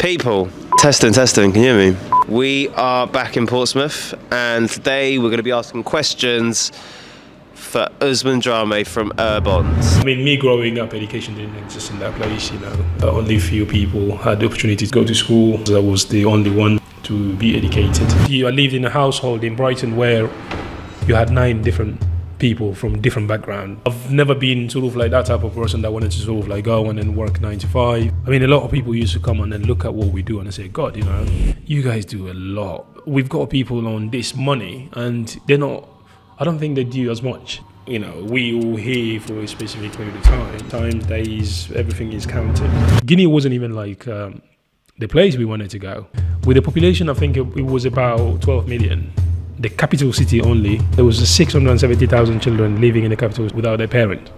People, testing, can you hear me? We are back in Portsmouth, and today we're going to be asking questions for Ousmane Drame from URBOND. I mean, me growing up, education didn't exist in that place, Only few people had the opportunity to go to school. I was the only one to be educated. I lived in a household in Brighton where you had 9 different people from different backgrounds. I've never been sort of like that type of person that wanted to sort of like go on and work 9 to 5. I mean, a lot of people used to come on and look at what we do and say, God, you guys do a lot. We've got people on this money and they're not, I don't think they do as much. We all here for a specific period of time, days, everything is counted. Guinea wasn't even like the place we wanted to go. With the population, I think it was about 12 million. The capital city only, there was 670,000 children living in the capital without their parent.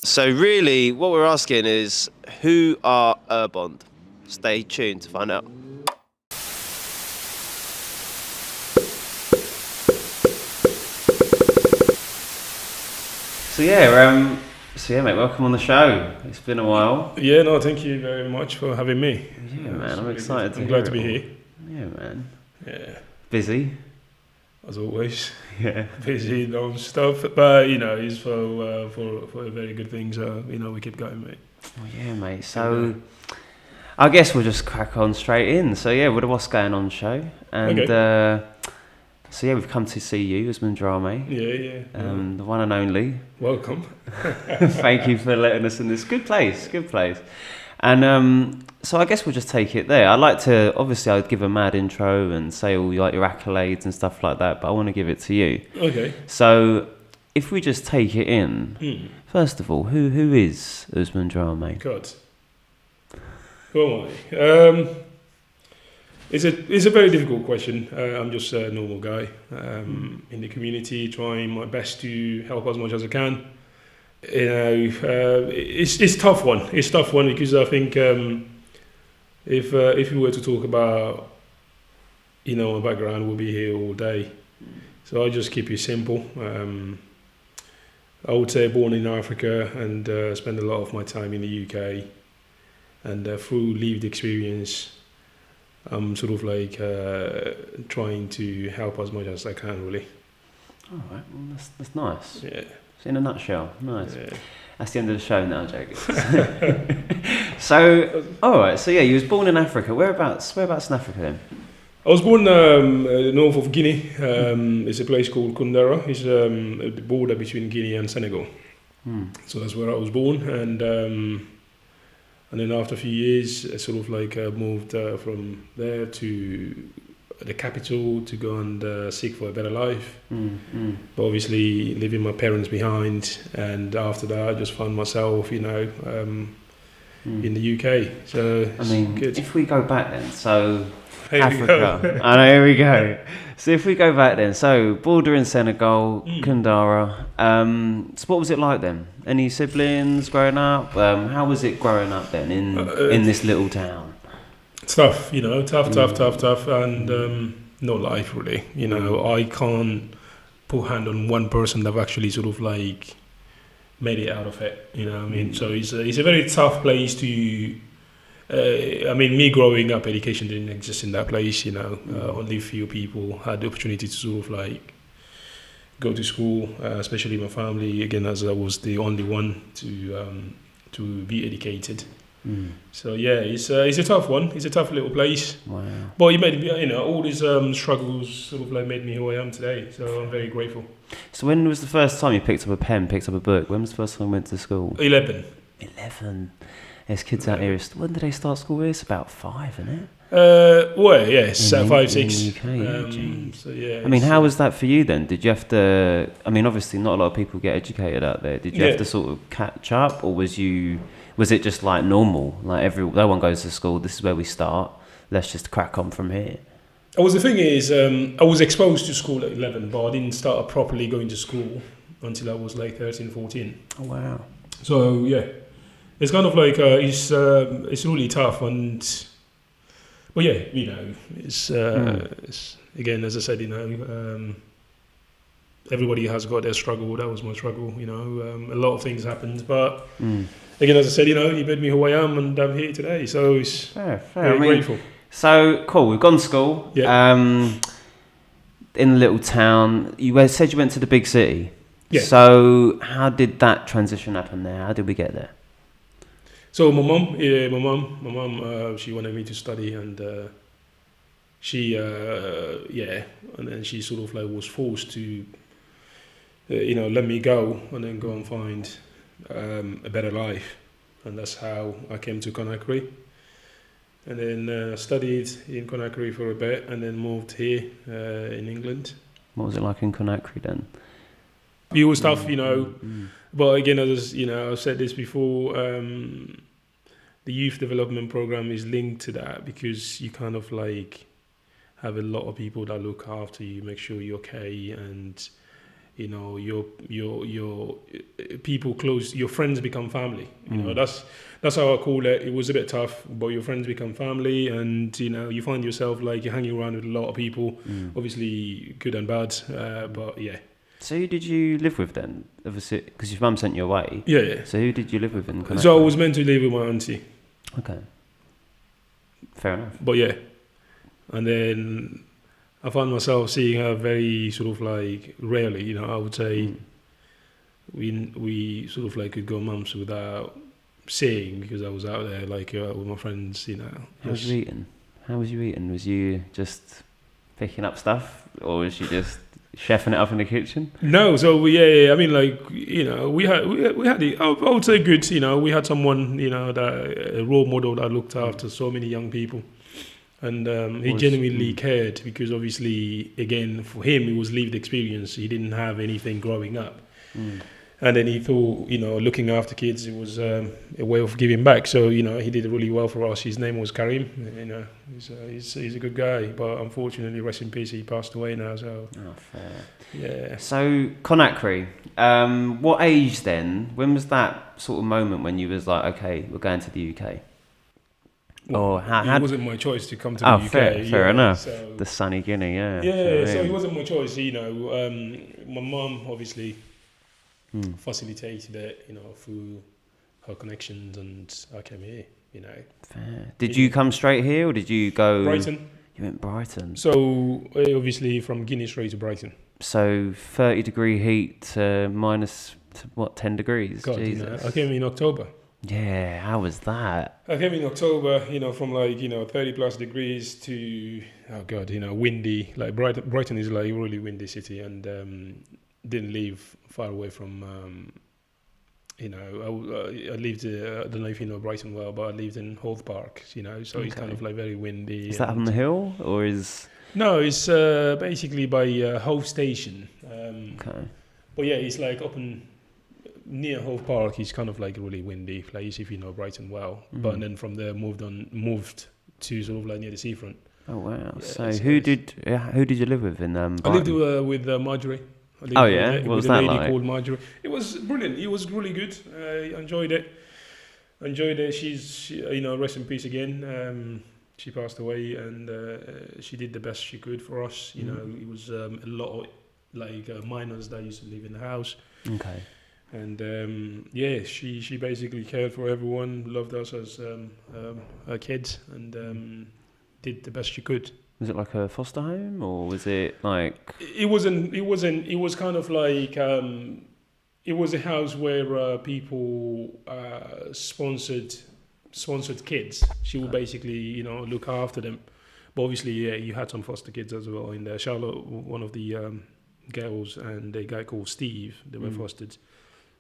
So really, what we're asking is, who are URBOND? Stay tuned to find out. So yeah, mate, welcome on the show. It's been a while. Yeah, no, thank you very much for having me. Yeah, man, I'm excited. I'm glad to be here. Yeah, man. Yeah. Busy? As always. Yeah. Busy, non-stop, but it's for a very good thing. So we keep going, mate. Well, yeah, mate. So I guess we'll just crack on straight in. So yeah, what's going on, show? And okay. So yeah, we've come to see you, Ousmane Drame. Yeah. The one and only. Welcome. Thank you for letting us in this good place. And so I guess we'll just take it there. I'd give a mad intro and say all your accolades and stuff like that, but I want to give it to you. Okay. So if we just take it in, first of all, who is Ousmane Drame? God. Who am I? It's a very difficult question. I'm just a normal guy in the community, trying my best to help as much as I can. It's a tough one. It's a tough one because I think if we were to talk about my background, we'll be here all day. So I'll just keep it simple. I would say born in Africa and spend a lot of my time in the UK, and through lived experience, I'm sort of like trying to help as much as I can, really. All right, well, that's nice. Yeah. It's in a nutshell, nice. Yeah. That's the end of the show now, Jacob. So, all right. So yeah, you was born in Africa. Whereabouts in Africa then? I was born north of Guinea. It's a place called Koundara. It's the border between Guinea and Senegal. So that's where I was born, and then after a few years, I sort of like moved from there to the capital to go and seek for a better life. But obviously, leaving my parents behind, and after that, I just found myself, in the UK. So I mean, good. If we go back then, so Here Africa. I know, here we go. So if we go back then, so border in Senegal, Koundara. So what was it like then? Any siblings growing up? How was it growing up then in this little town? Tough, tough, and no life really. I can't put hand on one person that actually sort of like made it out of it. So it's a very tough place to. Me growing up, education didn't exist in that place. Only few people had the opportunity to sort of like go to school, especially my family. Again, as I was the only one to be educated. So yeah, it's a tough one. It's a tough little place. Wow. But it made all these struggles sort of like made me who I am today. So I'm very grateful. So when was the first time you picked up a pen, picked up a book? When was the first time you went to school? 11. There's kids out here. When did they start school? It's about 5, isn't it? Well, yes, 5, 6. In the UK, So yeah. I mean, how was that for you then? Did you have to? I mean, obviously, not a lot of people get educated out there. Did you have to sort of catch up, or was it just like normal? Like no one goes to school. This is where we start. Let's just crack on from here. The thing is, I was exposed to school at 11, but I didn't start properly going to school until I was like 13, 14. Oh wow! So yeah. It's kind of like it's really tough, but yeah, it's again, as I said, everybody has got their struggle. That was my struggle. A lot of things happened, but again, as I said, he made me who I am, and I'm here today. So it's Fair. very grateful. So cool. We've gone to school. Yeah. In a little town. You said you went to the big city. Yeah. So how did that transition happen there? How did we get there? So my mom, she wanted me to study, and and then she sort of like was forced to, let me go and then go and find a better life, and that's how I came to Conakry, and then studied in Conakry for a bit, and then moved here in England. What was it like in Conakry then? It was tough, but again, as I've said this before, the youth development program is linked to that, because you kind of like have a lot of people that look after you, make sure you're okay, and your people close, your friends become family. That's how I call it. It was a bit tough, but your friends become family, and you find yourself like you're hanging around with a lot of people, obviously good and bad, but yeah. So who did you live with then? Obviously, because your mum sent you away. Yeah. So who did you live with in Conakry? So I was meant to live with my auntie. Okay. Fair enough. But yeah, and then I found myself seeing her very sort of like rarely. I would say we sort of like could go months without seeing, because I was out there like with my friends. How was you eating? Was you just picking up stuff, or was you just chefing it up in the kitchen? No, so I mean, like, we had I would say good. We had someone, that a role model that looked after so many young people, and he genuinely cared, because obviously, again, for him it was lived experience. He didn't have anything growing up, and then he thought, looking after kids, it was a way of giving back. So he did really well for us. His name was Karim. He's a good guy, but unfortunately, rest in peace, he passed away now. So fair. Yeah. So Conakry, what age then? When was that sort of moment when you was like, okay, we're going to the UK? Well, it wasn't my choice to come to the UK. Fair enough. So, the sunny Guinea, yeah. Yeah, so it wasn't my choice. My mum obviously facilitated it, through her connections, and I came here, Fair. Did you come straight here, or did you go... Brighton. You went Brighton. So, obviously from Guinea straight to Brighton. So 30-degree heat to minus, 10 degrees? God, Jesus. I came in October. Yeah, how was that? I came in October, from like, 30 plus degrees to, windy. Like Brighton is like a really windy city, and didn't live far away from, I lived, I don't know if you know Brighton well, but I lived in Hove Park, so it's kind of like very windy. Is that on the hill, or is... No, it's basically by Hove Station. Okay. But yeah, it's like up near Hove Park. It's kind of like a really windy place, if you know Brighton well. But then from there moved to sort of like near the seafront. Oh wow! Yeah, so who did you live with in Brighton? I lived with Marjorie. What was that like? With a lady like? called Marjorie. It was brilliant. It was really good. I enjoyed it. She, rest in peace again. She passed away, and she did the best she could for us. It was a lot of like minors that used to live in the house. Okay. And she basically cared for everyone, loved us as her kids, and did the best she could. Was it like a foster home, or was it like... It wasn't. It was kind of like it was a house where people sponsored kids. She would basically look after them. But obviously, you had some foster kids as well in there. Charlotte, one of the girls, and a guy called Steve, they were fostered.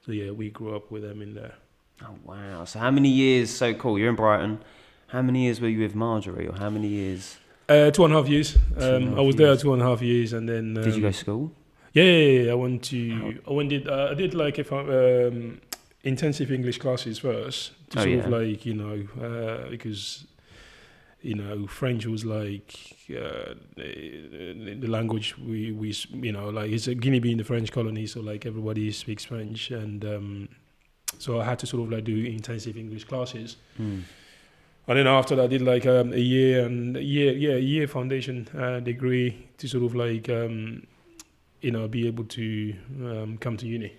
So yeah, we grew up with them in there. Oh wow! So how many years? So cool. You're in Brighton. How many years were you with Marjorie, or how many years? 2.5 years. I was there 2.5 years, and then. Did you go to school? Yeah. I went to. I did like intensive English classes first to sort of like because French was like the language we like it's a Guinea being the French colony, so like everybody speaks French, and so I had to sort of like do intensive English classes. And then after that, I did like a year foundation degree to sort of like be able to come to uni.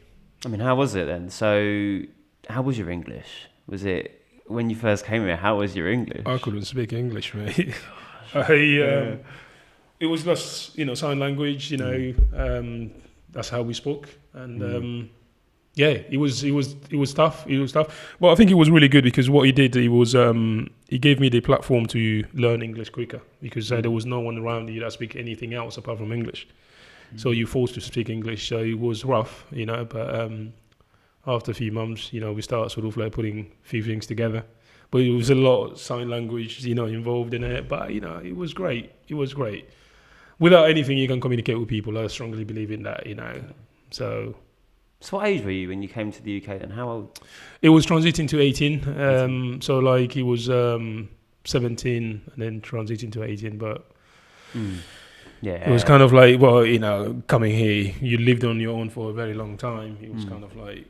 I mean, how was it then? So, how was your English? Was it when you first came here? How was your English? I couldn't speak English, mate. It was just, sign language, that's how we spoke. And it was tough. It was tough. But I think it was really good because what he did, he gave me the platform to learn English quicker because there was no one around you that speak anything else apart from English. So you're forced to speak English. So it was rough, but after a few months, we started sort of like putting a few things together. But it was a lot of sign language, involved in it. But, it was great. It was great. Without anything, you can communicate with people. I strongly believe in that, So what age were you when you came to the UK then? How old? It was transiting to 18. So like it was 17 and then transiting to 18. But it was kind of like, coming here, you lived on your own for a very long time. It was kind of like,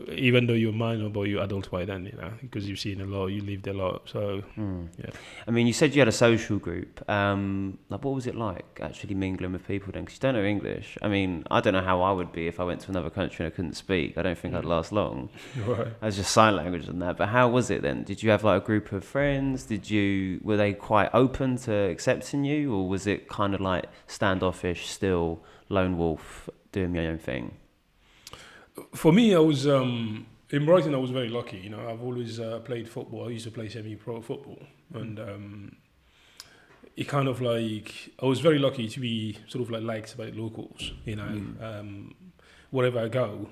even though you're minor, but you're adult by then, because you've seen a lot, you lived a lot. So, yeah. I mean, you said you had a social group. What was it like actually mingling with people then? Because you don't know English. I mean, I don't know how I would be if I went to another country and I couldn't speak. I don't think I'd last long. Right. I was just sign language and that. But how was it then? Did you have like a group of friends? Were they quite open to accepting you? Or was it kind of like standoffish, still lone wolf, doing my own thing? For me, I was in Brighton. I was very lucky. I've always played football. I used to play semi-pro football, and it kind of like I was very lucky to be sort of like liked by locals. Wherever I go,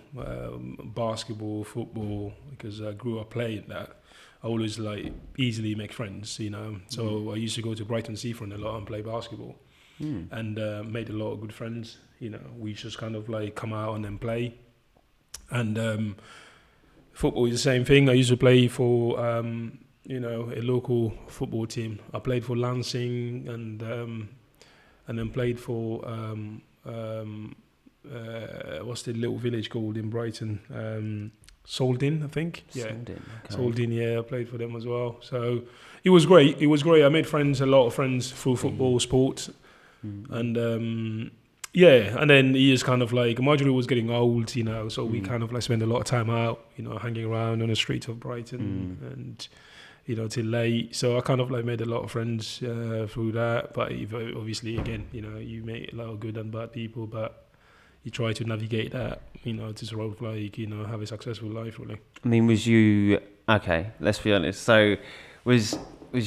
basketball, football, because I grew up playing that. I always like easily make friends. So I used to go to Brighton Seafront a lot and play basketball, and made a lot of good friends. We just kind of like come out and then play. And football is the same thing. I used to play for a local football team. I played for Lancing and then played for what's the little village called in Brighton? Soldin, I think. Soldin, okay. Soldin, yeah, I played for them as well. So it was great. I made friends, a lot of friends through football, sports, and and then he is kind of like, Marjorie was getting old, so we kind of like spend a lot of time out, hanging around on the streets of Brighton and, till late. So I kind of like made a lot of friends through that. But obviously, again, you meet a lot of good and bad people, but you try to navigate that, to sort of like, have a successful life, really. I mean, okay, let's be honest. So was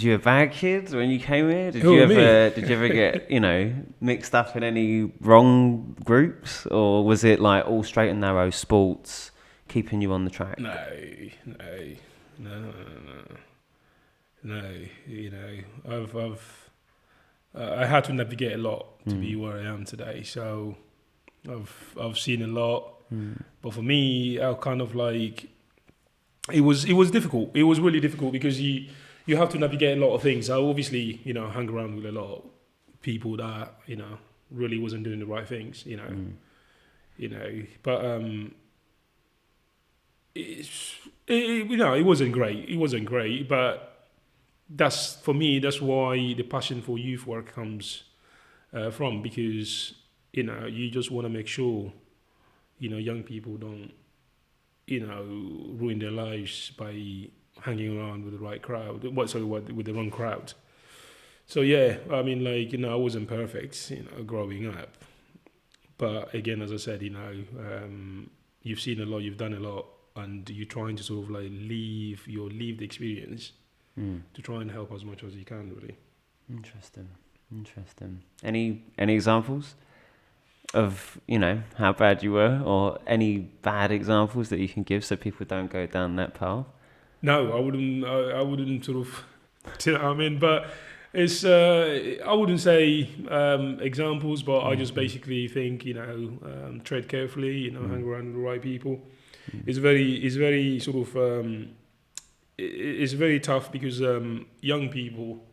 you a bad kid when you came here? Did you ever get, mixed up in any wrong groups? Or was it like all straight and narrow sports keeping you on the track? No. I had to navigate a lot to be where I am today. So I've seen a lot. But for me, I kind of like, it was difficult. It was really difficult because you have to navigate a lot of things. I obviously, hang around with a lot of people that, really wasn't doing the right things, but it wasn't great. It wasn't great, but that's why the passion for youth work comes from, because, you just want to make sure, young people don't, ruin their lives by hanging around with the right crowd, with the wrong crowd. So yeah, I mean, like, I wasn't perfect, growing up. But again, as I said, you've seen a lot, you've done a lot, and you're trying to sort of like live your lived experience to try and help as much as you can, really. Interesting. Any examples of, how bad you were, or any bad examples that you can give so people don't go down that path? No, I wouldn't sort of, but it's, I wouldn't say examples, but I just basically think, tread carefully, hang around with the right people. It's very sort of, it's very tough because young people,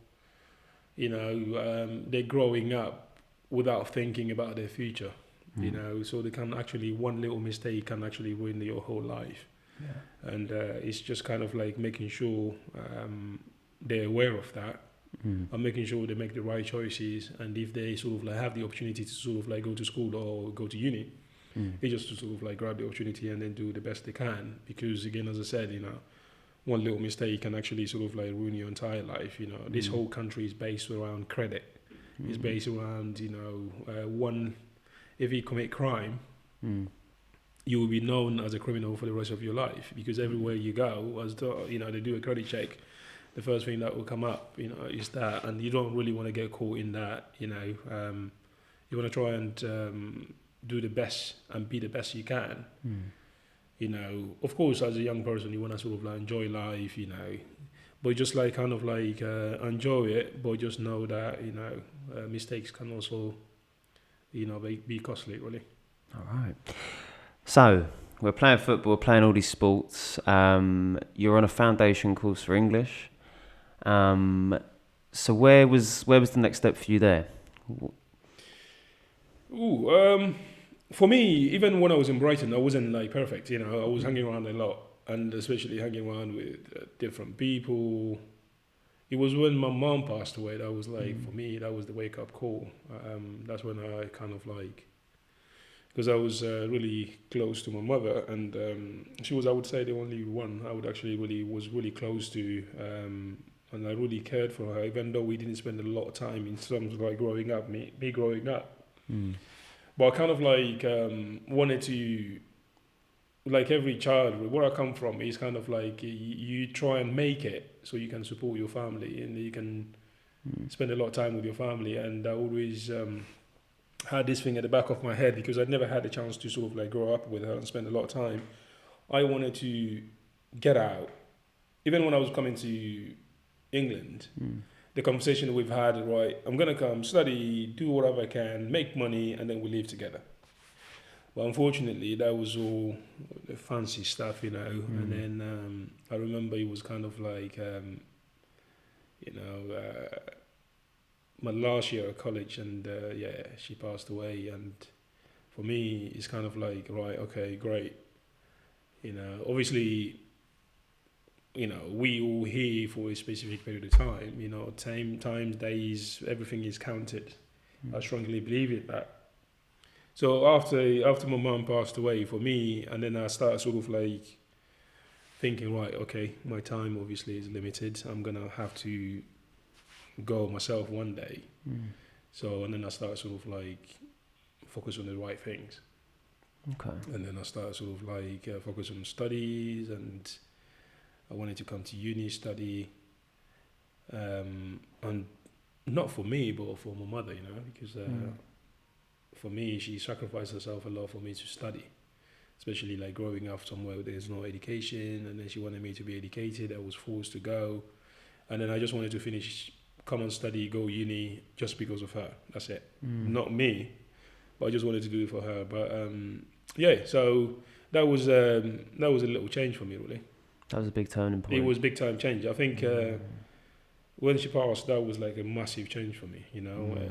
they're growing up without thinking about their future, so they can actually, one little mistake can actually ruin your whole life. Yeah. And it's just kind of like making sure they're aware of that, and making sure they make the right choices. And if they sort of like have the opportunity to sort of like go to school or go to uni, It's just to sort of like grab the opportunity and then do the best they can. Because again, as I said, one little mistake can actually sort of like ruin your entire life. This whole country is based around credit. It's based around, if you commit crime, you will be known as a criminal for the rest of your life, because everywhere you go, they do a credit check. The first thing that will come up, is that, and you don't really want to get caught in that. You want to try and do the best and be the best you can. Of course, as a young person, you want to sort of like enjoy life, but just like kind of like enjoy it, but just know that mistakes can also be costly, really. All right. So we're playing football, we're playing all these sports. You're on a foundation course for English. So where was the next step for you there? For me, even when I was in Brighton, I wasn't like perfect. I was hanging around a lot, and especially hanging around with different people. It was when my mom passed away that was like, for me, that was the wake up call. That's when I kind of like, because I was really close to my mother, and she was, I would say, the only one I would actually was really close to, and I really cared for her, even though we didn't spend a lot of time in terms of like growing up, me growing up. But I kind of like wanted to, like every child, where I come from is kind of like you try and make it so you can support your family and you can spend a lot of time with your family. And I always had this thing at the back of my head, because I'd never had the chance to sort of like grow up with her and spend a lot of time. I wanted to get out. Even when I was coming to England, the conversation we've had, right, I'm going to come, study, do whatever I can, make money, and then we live together. But unfortunately, that was all the fancy stuff, and then I remember it was kind of like, my last year at college, and she passed away, and for me, it's kind of like, right, okay, great. Obviously, we all here for a specific period of time, time, days, everything is counted. I strongly believe in that. So after my mum passed away, for me, and then I started sort of like thinking, right, okay, my time obviously is limited. I'm going to have to go myself one day. So, and then I started sort of like focus on the right things. Okay. And then I started sort of like focus on studies, and I wanted to come to uni, study, and not for me, but for my mother, because for me, she sacrificed herself a lot for me to study, especially like growing up somewhere where there's no education, and then she wanted me to be educated. I was forced to go, and then I just wanted to finish, come and study, go uni, just because of her. That's it. Not me, but I just wanted to do it for her. But so that was a little change for me, really. That was a big turning point. It was a big time change. I think when she passed, that was like a massive change for me.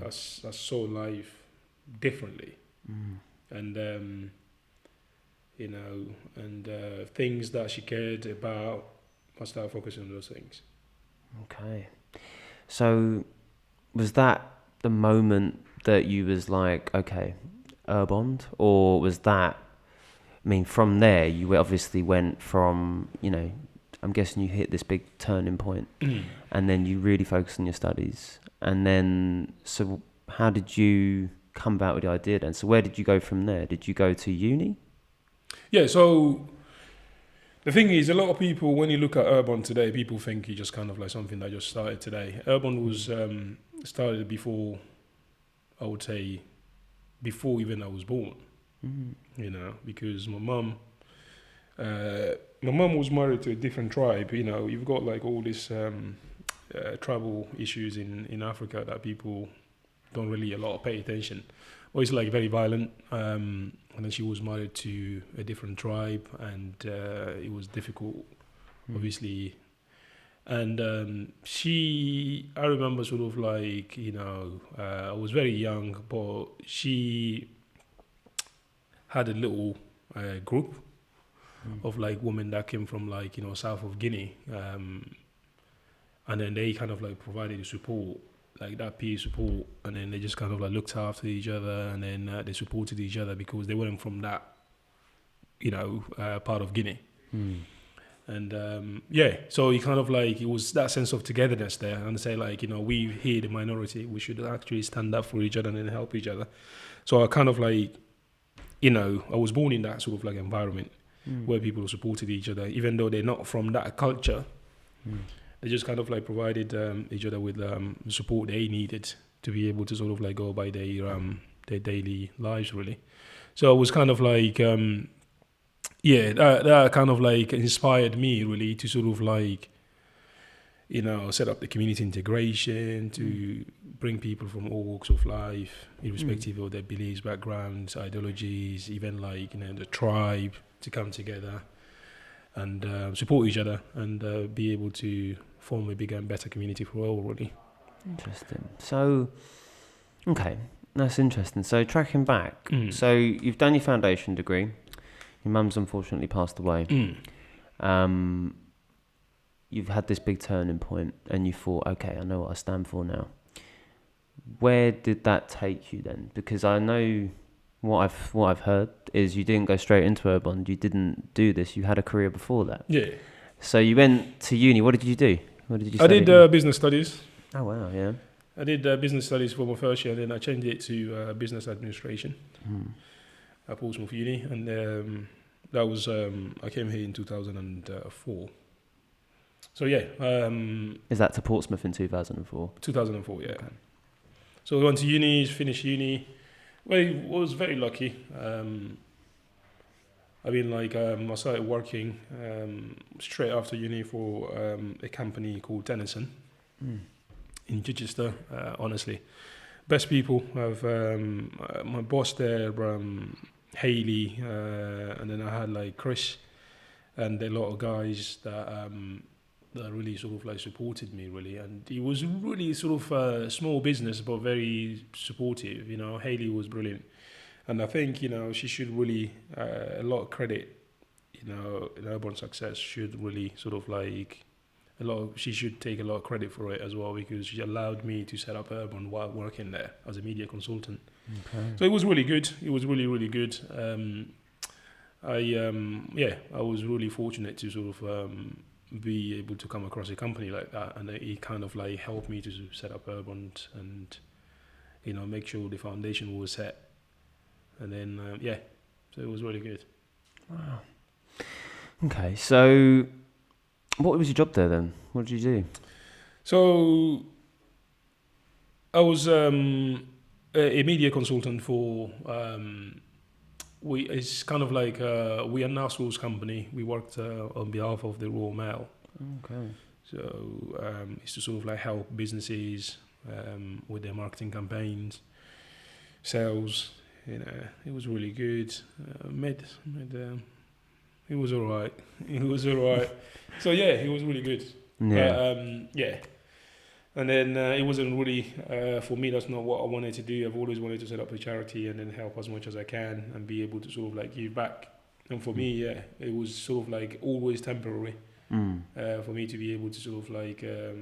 I saw life differently, and things that she cared about, I started focusing on those things. Okay, so was that the moment that you was like, okay, URBOND, or was that? I mean, from there, you obviously went from, I'm guessing you hit this big turning point, and then you really focused on your studies. And then, so how did you come about with the idea then? So where did you go from there? Did you go to uni? Yeah, so the thing is, a lot of people, when you look at URBOND today, people think it's just kind of like something that just started today. URBOND was started before, I would say, before even I was born. Because my mum was married to a different tribe. You've got like all these tribal issues in Africa that people don't really a lot pay attention. Well, it's like very violent. And then she was married to a different tribe, and it was difficult, obviously. And I remember sort of like, I was very young, but she had a little group of like women that came from like, south of Guinea. And then they kind of like provided the support. like that peer support, and then they just kind of like looked after each other, and then they supported each other because they weren't from that, part of Guinea. And so it kind of like, it was that sense of togetherness there, and say like, we here, the minority, we should actually stand up for each other and then help each other. So I kind of like, I was born in that sort of like environment where people supported each other, even though they're not from that culture. They just kind of like provided each other with the support they needed to be able to sort of like go by their daily lives, really. So it was kind of like, that kind of like inspired me really to sort of like, set up the community integration, to bring people from all walks of life, irrespective of their beliefs, backgrounds, ideologies, even like, the tribe, to come together and support each other and be able to form a bigger and better community for all, really. Interesting. So, okay, that's interesting. So tracking back, so you've done your foundation degree. Your mum's unfortunately passed away. You've had this big turning point, and you thought, okay, I know what I stand for now. Where did that take you then? Because I know what I've heard is you didn't go straight into URBOND. You didn't do this. You had a career before that. Yeah. So you went to uni. What did you do? What did you I study? did business studies. Oh wow, yeah. I did business studies for my first year, and then I changed it to business administration at Portsmouth Uni, and that was I came here in 2004. So yeah, is that to Portsmouth in 2004? 2004, yeah. Okay. So I went to uni, finished uni. Well, I was very lucky. I started working straight after uni for a company called Tennyson in Chichester. Honestly, best people. I've my boss there, Haley, and then I had like Chris, and a lot of guys that really sort of like supported me really, and it was really sort of a small business but very supportive. Haley was brilliant, and I think she should really a lot of credit. In URBOND success should really sort of like she should take a lot of credit for it as well, because she allowed me to set up URBOND while working there as a media consultant. Okay. So it was really good. It was really, really good. I was really fortunate to sort of be able to come across a company like that, and it kind of like helped me to set up URBOND and make sure the foundation was set, and then so it was really good. Wow. Okay, so what was your job there then? What did you do? So I was a media consultant for it's kind of like we are now schools company. We worked on behalf of the Royal Mail. Okay. So it's to sort of like help businesses with their marketing campaigns, sales. It was really good. It was all right. It was all right. So yeah, it was really good. Yeah. And then it wasn't really, for me, that's not what I wanted to do. I've always wanted to set up a charity and then help as much as I can and be able to sort of like give back. And for me, it was sort of like always temporary for me to be able to sort of like, to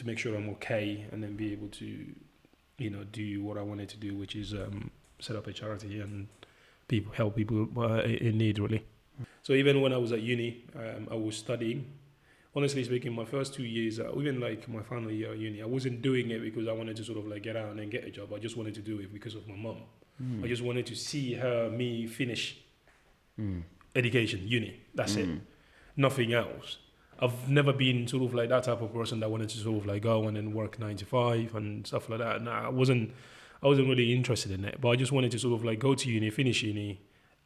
make sure I'm okay and then be able to, do what I wanted to do, which is set up a charity and help people in need, really. So even when I was at uni, I was studying. Honestly speaking, my first 2 years, even like my final year at uni, I wasn't doing it because I wanted to sort of like get out and then get a job. I just wanted to do it because of my mum. I just wanted to see me finish education, uni. That's it. Nothing else. I've never been sort of like that type of person that wanted to sort of like go and then work 9 to 5 and stuff like that. Nah, I wasn't really interested in it. But I just wanted to sort of like go to uni, finish uni,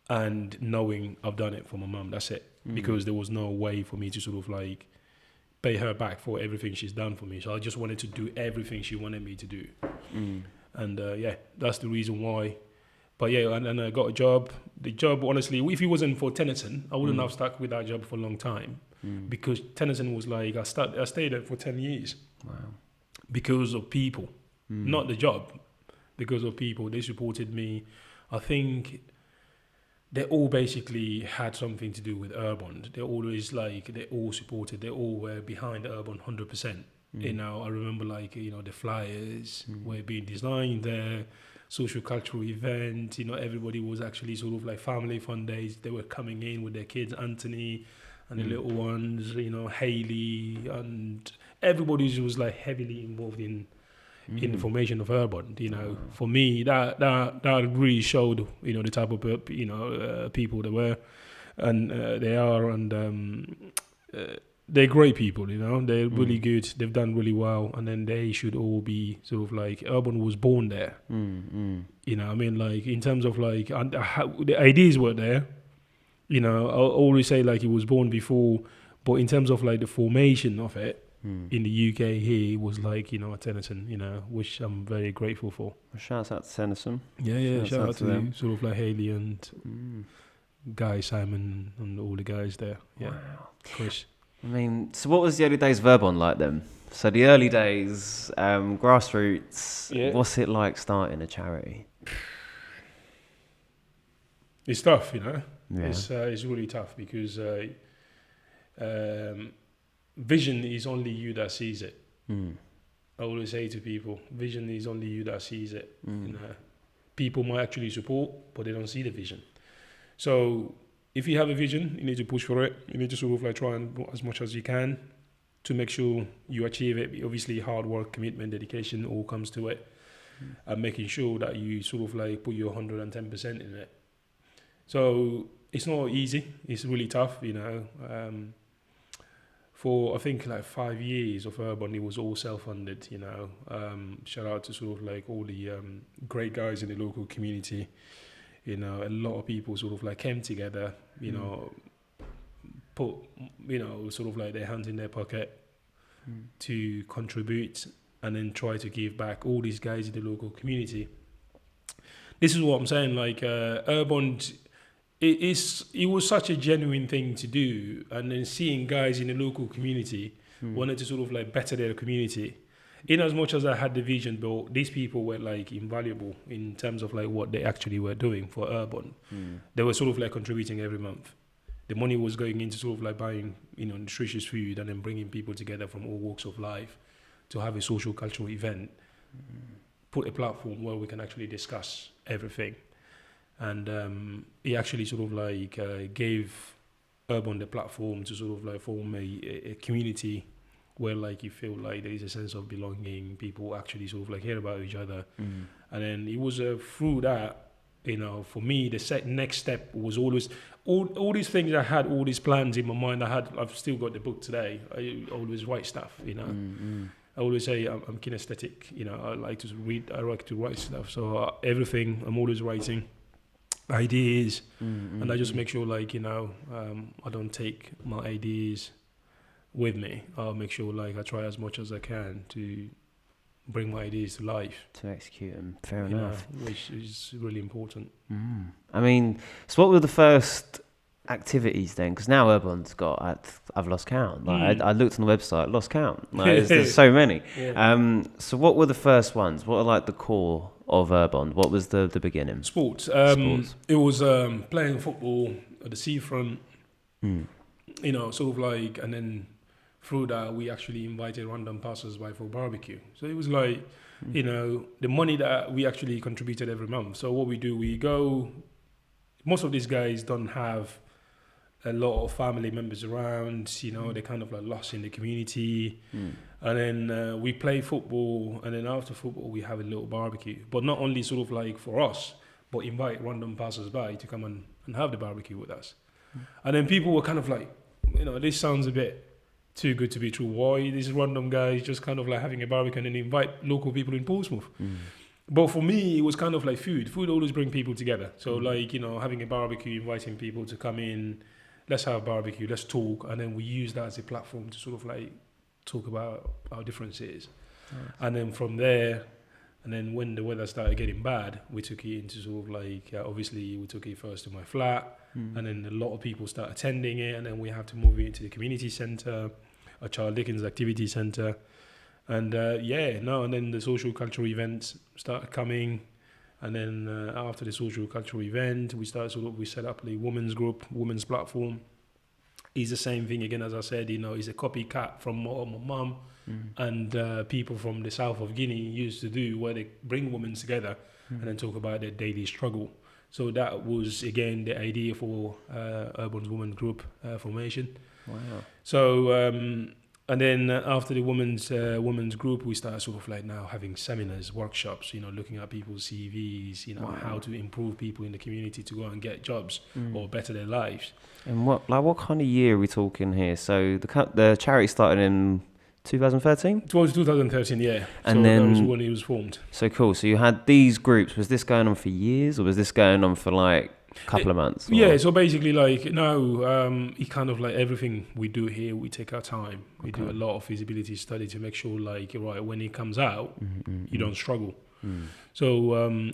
and knowing I've done it for my mum. That's it. Because there was no way for me to sort of like pay her back for everything she's done for me. So I just wanted to do everything she wanted me to do. And that's the reason why. But yeah, and I got a job. The job, honestly, if it wasn't for Tennyson, I wouldn't have stuck with that job for a long time. Because Tennyson was like, I stayed there for 10 years. Wow. Because of people. Not the job. Because of people. They supported me. I think they all basically had something to do with URBOND. They all supported, they all were behind URBOND 100%. You know, I remember like, you know, the flyers were being designed there, social cultural event, you know, everybody was actually sort of like family fun days. They were coming in with their kids, Anthony and the little ones, you know, Haley, and everybody was like heavily involved in the formation of URBOND. You know, for me, that really showed, you know, the type of, you know, people they were, and they are, and they're great people, you know. They're really good. They've done really well, and then they should all be sort of like URBOND was born there. You know, I mean, like in terms of like the ideas were there. You know, I always say like it was born before, but in terms of like the formation of it in the UK here, it was like, you know, at Tennyson, you know, which I'm very grateful for. Shouts out to Tennyson. Yeah, shout out to them. Sort of like Haley and Guy, Simon, and all the guys there. Yeah, wow. Chris. I mean, so what was the early days of URBOND like then? So the early days, grassroots, what's it like starting a charity? It's tough, you know. Yeah. It's really tough because vision is only you that sees it. I always say to people, vision is only you that sees it. You know, people might actually support, but they don't see the vision. So if you have a vision, you need to push for it. You need to sort of like try and do as much as you can to make sure you achieve it. Obviously, hard work, commitment, dedication all comes to it, and making sure that you sort of like put your 110% in it. So it's not easy. It's really tough, you know. For I think like 5 years of URBOND, it was all self-funded, you know. Shout out to sort of like all the great guys in the local community. You know, a lot of people sort of like came together, you know, put, you know, sort of like their hands in their pocket to contribute and then try to give back all these guys in the local community. This is what I'm saying, like URBOND, it was such a genuine thing to do, and then seeing guys in the local community wanted to sort of like better their community. In as much as I had the vision, but these people were like invaluable in terms of like what they actually were doing for URBOND. They were sort of like contributing every month. The money was going into sort of like buying, you know, nutritious food and then bringing people together from all walks of life to have a social cultural event, put a platform where we can actually discuss everything. And it actually sort of like gave URBOND the platform to sort of like form a community where like you feel like there is a sense of belonging, people actually sort of like hear about each other. And then it was through that, you know, for me, the next step was always, all these things I had, all these plans in my mind I've still got the book today. I always write stuff, you know. I always say I'm kinesthetic, you know, I like to read, I like to write stuff. So everything, I'm always writing ideas, and I just make sure like, you know, I don't take my ideas with me. I'll make sure like I try as much as I can to bring my ideas to life. To execute them, fair enough. Which is really important. I mean, so what were the first activities then? Because now URBOND's got, I've lost count. Like I looked on the website, lost count. Like, there's so many. So what were the first ones? What are like the core of URBOND? What was the beginning? Sports. It was playing football at the seafront. You know, sort of like, and then through that we actually invited random passers-by for barbecue. So it was like, you know, the money that we actually contributed every month. So what we do, we go, most of these guys don't have a lot of family members around, you know, they're kind of like lost in the community. And then we play football, and then after football we have a little barbecue. But not only sort of like for us, but invite random passers-by to come and have the barbecue with us. And then people were kind of like, you know, this sounds a bit too good to be true. Why these random guys just kind of like having a barbecue and then invite local people in Portsmouth? But for me, it was kind of like food. Food always bring people together. So like, you know, having a barbecue, inviting people to come in, let's have a barbecue, let's talk. And then we use that as a platform to sort of like talk about our differences. And then from there, and then when the weather started getting bad, we took it into sort of like, obviously we took it first to my flat, and then a lot of people start attending it, and then we have to move it into the community centre, a Charles Dickens activity centre. And and then the social cultural events started coming. And then after the social cultural event, we set up the women's group, women's platform. is the same thing again, as I said, is a copycat from what my mum and people from the south of Guinea used to do, where they bring women together and then talk about their daily struggle. So that was, again, the idea for URBOND Women Group formation. Wow. So, and then after the women's group, we started sort of like now having seminars, workshops, looking at people's CVs, how to improve people in the community to go and get jobs or better their lives. And what kind of year are we talking here? So the charity started in 2013? It was 2013, yeah. And so then, that was when it was formed. So cool. So you had these groups. Was this going on for years, or was this going on for like a couple of months? Or? Yeah, so basically it kind of like everything we do here, we take our time. We do a lot of feasibility study to make sure when it comes out, you don't struggle. So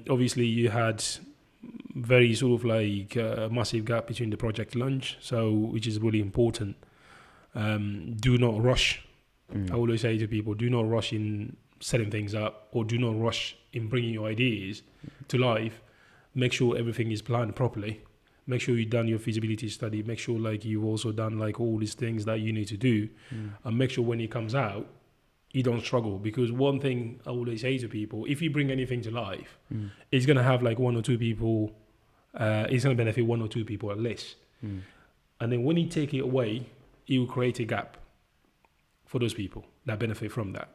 obviously you had very sort of like a massive gap between the project launch, which is really important. Do not rush. I always say to people, do not rush in setting things up, or do not rush in bringing your ideas to life. Make sure everything is planned properly. Make sure you've done your feasibility study. Make sure you've also done all these things that you need to do, and make sure when it comes out, you don't struggle. Because one thing I always say to people, if you bring anything to life, it's going to have one or two people, it's going to benefit one or two people at least. And then when you take it away, it will create a gap for those people that benefit from that.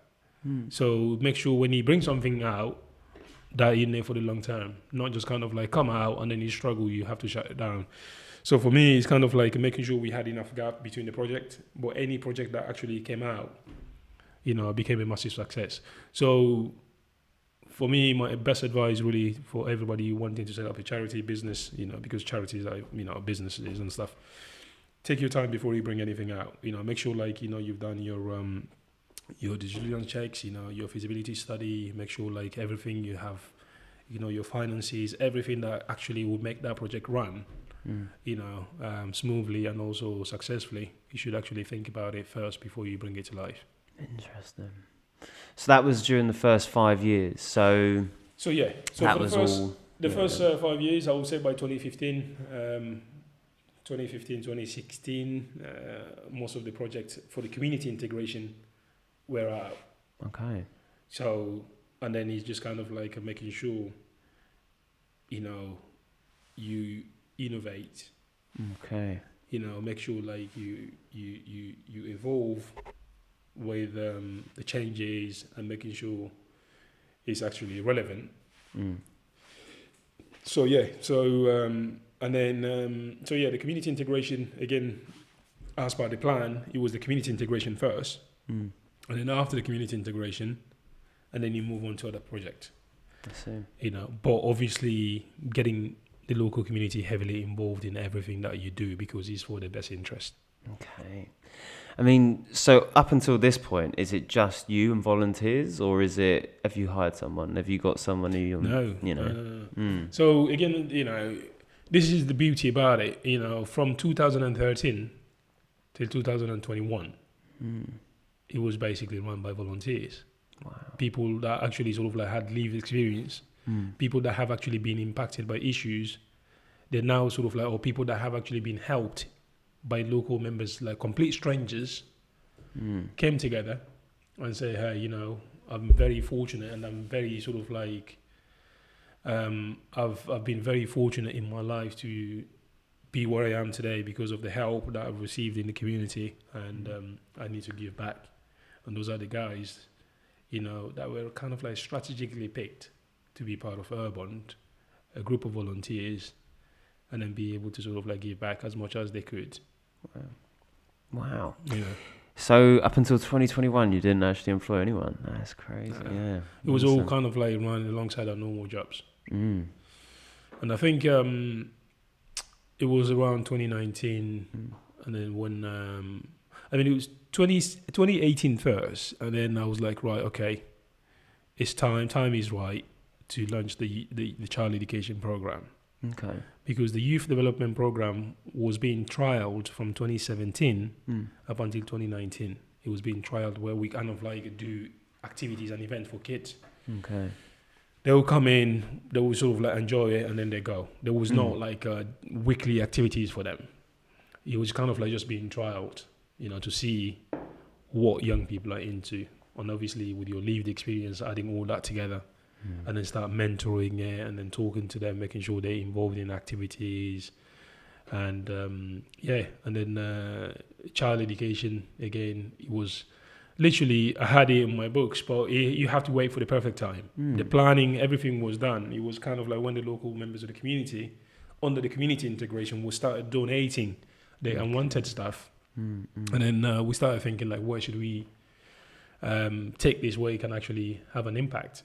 So make sure when you bring something out, that you're in there for the long term, not just kind of come out and then you struggle, you have to shut it down. So for me, it's kind of making sure we had enough gap between the project, but any project that actually came out, became a massive success. So for me, my best advice really for everybody wanting to set up a charity business, because charities are, businesses and stuff, take your time before you bring anything out. Make sure you've done your due diligence checks, your feasibility study. Make sure everything you have, your finances, everything that actually will make that project run, smoothly and also successfully. You should actually think about it first before you bring it to life. Interesting. So that was during the first 5 years. So yeah. So that for was first 5 years, I would say by 2015. 2016, most of the projects for the community integration were out. Okay. So, and then it's just kind of making sure, you innovate. Okay. Make sure you evolve with the changes and making sure it's actually relevant. So yeah. And then, the community integration, again, as per the plan, it was the community integration first. And then after the community integration, and then you move on to other projects. I see. But obviously getting the local community heavily involved in everything that you do, because it's for their best interest. Okay. I mean, so up until this point, is it just you and volunteers, or have you hired someone? Have you got someone who, No. So again, this is the beauty about it, from 2013 till 2021, it was basically run by volunteers. Wow. People that actually sort of had lived experience, people that have actually been impacted by issues, they're now sort of or people that have actually been helped by local members, complete strangers, came together and say, hey, I'm very fortunate, and I'm very sort of I've been very fortunate in my life to be where I am today because of the help that I've received in the community, and I need to give back. And those are the guys, that were kind of strategically picked to be part of URBOND, a group of volunteers, and then be able to sort of give back as much as they could. Wow. Yeah. So up until 2021, you didn't actually employ anyone. That's crazy. Yeah. It was all kind of running alongside our normal jobs. And I think it was around 2019, and then when it was 2018 first, and then I was right, okay, it's time is right to launch the child education program. Okay. Because the youth development program was being trialed from 2017 up until 2019. It was being trialed where we kind of do activities and events for kids. Okay. They will come in, they will sort of enjoy it, and then they go. There was not weekly activities for them. it was kind of like just being trialed, to see what young people are into. And obviously with your lived experience, adding all that together and then start mentoring it and then talking to them, making sure they're involved in activities. And and then child education, again, it was literally, I had it in my books, but you have to wait for the perfect time. The planning, everything was done. It was kind of like when the local members of the community, under the community integration, we started donating the unwanted stuff. And then we started thinking, like, where should we take this where it can actually have an impact,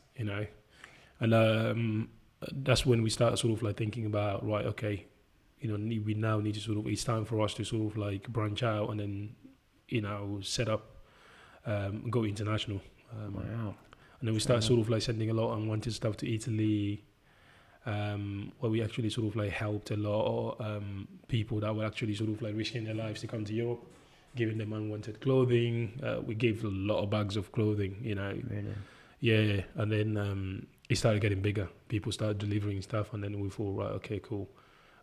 And that's when we started sort of like thinking about, right, okay, we now need to sort of, it's time for us to sort of like branch out and then, set up, go international. Wow. And then we started sort of like sending a lot of unwanted stuff to Italy, where we actually sort of like helped a lot of people that were actually sort of like risking their lives to come to Europe, giving them unwanted clothing. We gave a lot of bags of clothing, Really? Yeah, and then it started getting bigger. People started delivering stuff, and then we thought, right, okay, cool.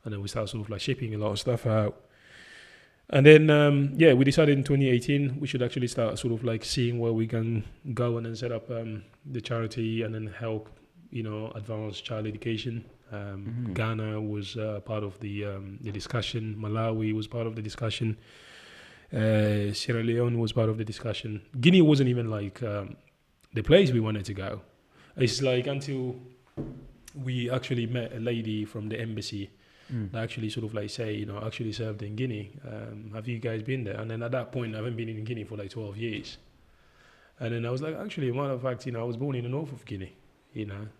And then we started sort of like shipping a lot of stuff out. And then, we decided in 2018 we should actually start sort of like seeing where we can go and then set up the charity and then help, advance child education. Ghana was part of the discussion. Malawi was part of the discussion. Sierra Leone was part of the discussion. Guinea wasn't even like the place we wanted to go. It's like until we actually met a lady from the embassy that actually sort of like say, actually served in Guinea. Have you guys been there? And then at that point, I haven't been in Guinea for like 12 years. And then I was like, actually, matter of fact, I was born in the north of Guinea, And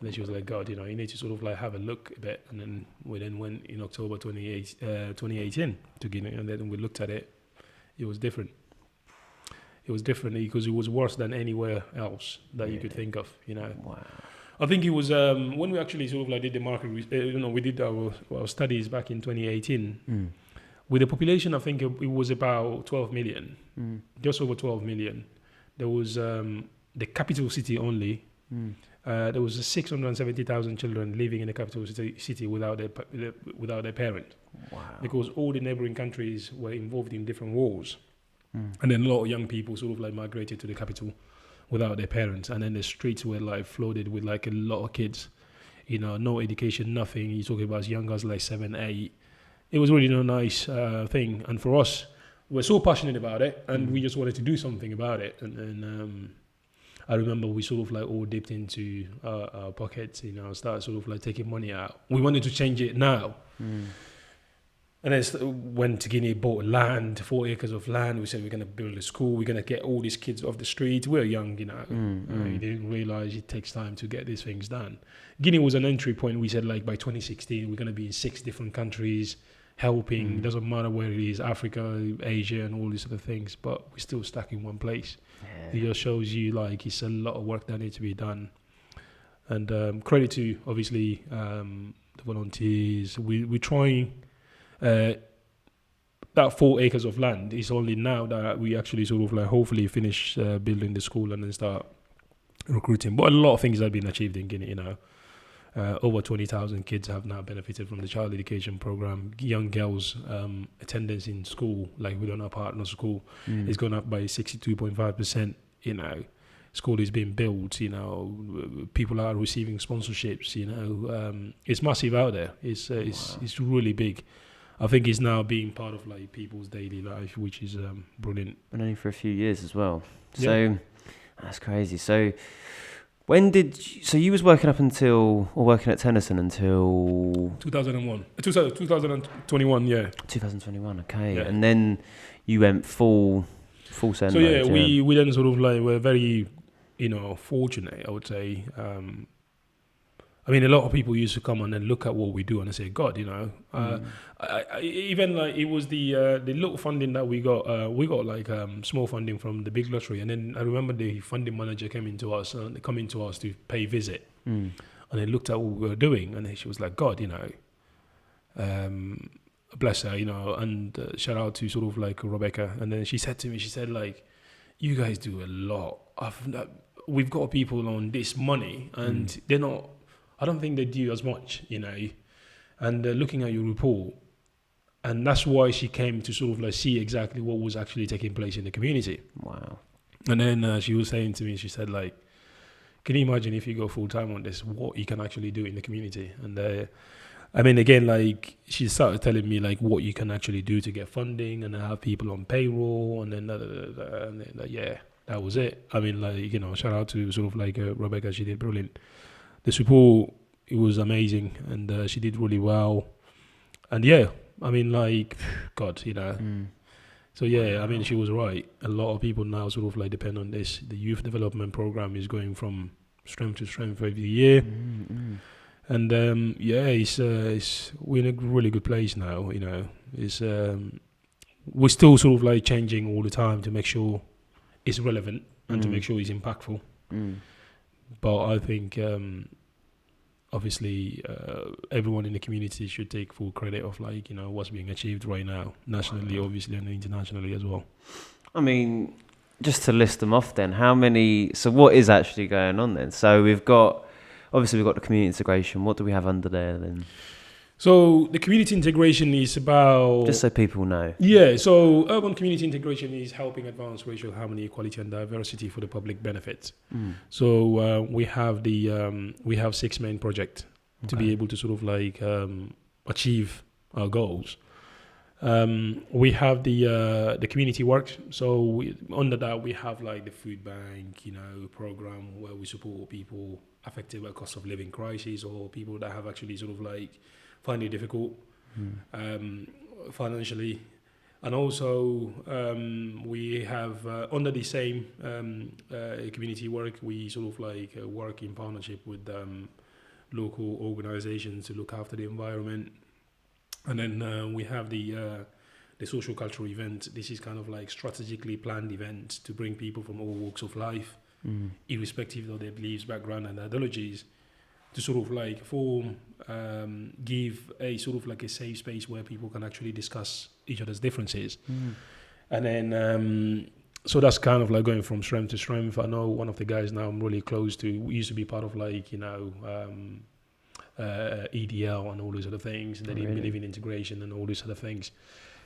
then she was like, God, you need to sort of like have a look a bit. And then we then went in October 2018 to Guinea. And then we looked at it. It was different. It was different because it was worse than anywhere else that you could think of, Wow. I think it was when we actually sort of like did the market, we did our studies back in 2018. With the population, I think it was about 12 million, just over 12 million. There was the capital city only. There was 670,000 children living in the capital city without their parent. Wow. Because all the neighboring countries were involved in different wars. And then a lot of young people sort of like migrated to the capital without their parents, and then the streets were like flooded with like a lot of kids, no education, nothing. You're talking about as young as like 7, 8. It was really no nice thing, and for us, we're so passionate about it, and we just wanted to do something about it. And then I remember we sort of like all dipped into our pockets, started sort of like taking money out. We wanted to change it now. And then went to Guinea, bought land, 4 acres of land. We said we're going to build a school. We're going to get all these kids off the street. We're young, We didn't realize it takes time to get these things done. Guinea was an entry point. We said like by 2016, we're going to be in 6 different countries helping. It doesn't matter where it is, Africa, Asia, and all these other things. But we're still stuck in one place. Yeah. It just shows you like it's a lot of work that needs to be done. And credit to, obviously, the volunteers. We're trying... that 4 acres of land is only now that we actually sort of like hopefully finish building the school and then start recruiting. But a lot of things have been achieved in Guinea, over 20,000 kids have now benefited from the child education program. Young girls' attendance in school, like within our partner school, is gone up by 62.5%. School is being built. People are receiving sponsorships. It's massive out there. It's really big. I think it's now being part of like people's daily life, which is brilliant. And only for a few years as well. So that's crazy. So when so you was working working at Tennyson until 2021, yeah. 2021, okay. Yeah. Yeah. And then you went full send. So we then sort of like were very, fortunate, I would say. I mean, a lot of people used to come and then look at what we do and say, God, I even like it was the little funding that we got like small funding from the big lottery. And then I remember the funding manager coming to us to pay visit. And they looked at what we were doing and then she was like, God, bless her, and shout out to sort of like Rebecca. And then she said to me, like, you guys do a lot. We've got people on this money and they're not, I don't think they do as much, And looking at your report, And that's why she came to sort of like see exactly what was actually taking place in the community. Wow. And then she was saying to me, she said, like, can you imagine if you go full time on this, what you can actually do in the community? And I mean, again, like, she started telling me like what you can actually do to get funding and have people on payroll, and then, and then like, yeah, that was it. I mean, like, you know, shout out to sort of like Rebecca, she did brilliant. The support, it was amazing, and she did really well. And yeah, I mean, like, God, you know. So yeah, I mean, she was right. A lot of people now sort of like depend on this. The youth development program is going from strength to strength every year. And yeah, it's we're in a really good place now. You know, it's we're still sort of like changing all the time to make sure it's relevant and to make sure it's impactful. But I think obviously everyone in the community should take full credit of like, you know, what's being achieved right now, nationally, obviously, and internationally as well. I mean, just to list them off then, so what is actually going on then? So we've got the community integration. What do we have under there then? So the community integration is about... Just so people know. Yeah, so urban community integration is helping advance racial harmony, equality and diversity for the public benefit. So we have 6 main projects to be able to sort of like achieve our goals. We have the community work. So under that we have like the food bank, you know, program where we support people affected by cost of living crisis, or people that have actually sort of like find it difficult financially. And also we have under the same community work, we sort of like work in partnership with local organizations to look after the environment. And then we have the social cultural event. This is kind of like strategically planned event to bring people from all walks of life, irrespective of their beliefs, background and ideologies, to sort of like give a sort of like a safe space where people can actually discuss each other's differences. And then so that's kind of like going from strength to strength. I know one of the guys now I'm really close to, we used to be part of like, you know, EDL and all those other things. They didn't believe in integration and all these other things.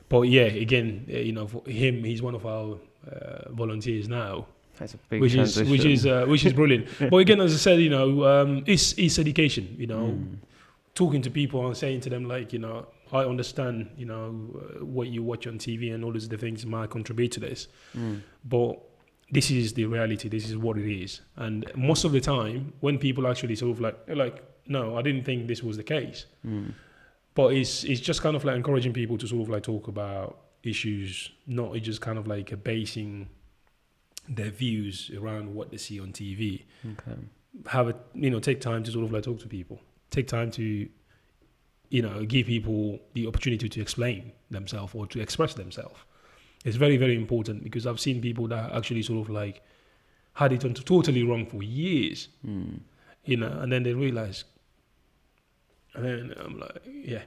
But yeah, again, you know, for him, he's one of our volunteers now. That's a big which is brilliant. But again, as I said, you know, it's education. You know, talking to people and saying to them like, you know, I understand, you know, what you watch on TV and all these other things might contribute to this, but this is the reality. This is what it is. And most of the time, when people actually sort of like, no, I didn't think this was the case. But it's just kind of like encouraging people to sort of like talk about issues, not just kind of like basing their views around what they see on TV. Have a, you know, take time to sort of like talk to people. Take time to, you know, give people the opportunity to explain themselves or to express themselves. It's very, very important, because I've seen people that actually sort of like had it totally wrong for years, you know, and then they realize, and then I'm like, yeah,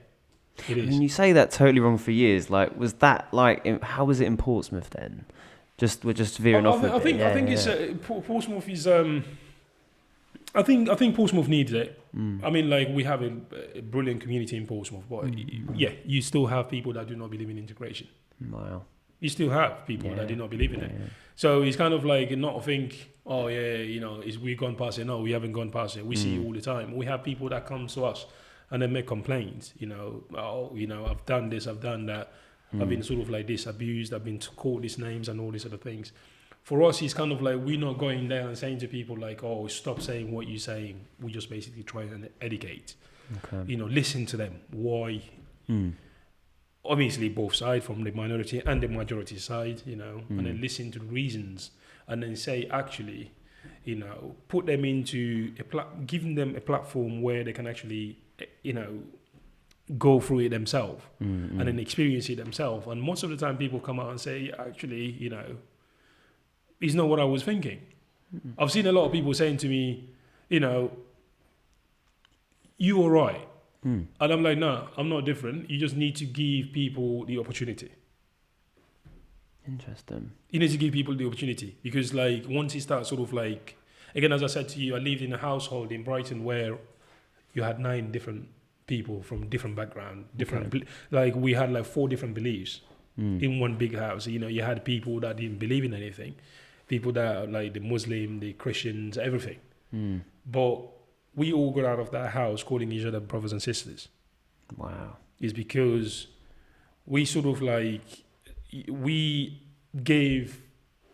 it is. And you say that totally wrong for years. Like, was that like, how was it in Portsmouth then? We're just veering off. I think it's Portsmouth is. I think Portsmouth needs it. I mean, like, we have a brilliant community in Portsmouth, but yeah, you still have people that do not believe in integration. Wow. You still have people that do not believe in it. So it's kind of like not think, oh yeah, you know, we've gone past it. No, we haven't gone past it. We see it all the time. We have people that come to us and then make complaints. You know, oh, you know, I've done this, I've done that. I've been sort of like this abused. I've been called these names and all these other things. For us, it's kind of like we're not going there and saying to people like, oh, stop saying what you're saying. We just basically try and educate. You know, listen to them. Why? Obviously, both sides, from the minority and the majority side, you know, and then listen to the reasons, and then say, actually, you know, put them into giving them a platform where they can actually, you know, go through it themselves and then experience it themselves. And most of the time people come out and say, actually, you know, it's not what I was thinking. I've seen a lot of people saying to me, you know, you were right. And I'm like, no, I'm not different. You just need to give people the opportunity. Interesting. You need to give people the opportunity, because like once you start sort of like, again, as I said to you, I lived in a household in Brighton where you had 9 different people from different background, like we had like 4 different beliefs in one big house. You know, you had people that didn't believe in anything, people that are like the Muslim, the Christians, everything. But we all got out of that house calling each other brothers and sisters. Wow. Is because we sort of like, we gave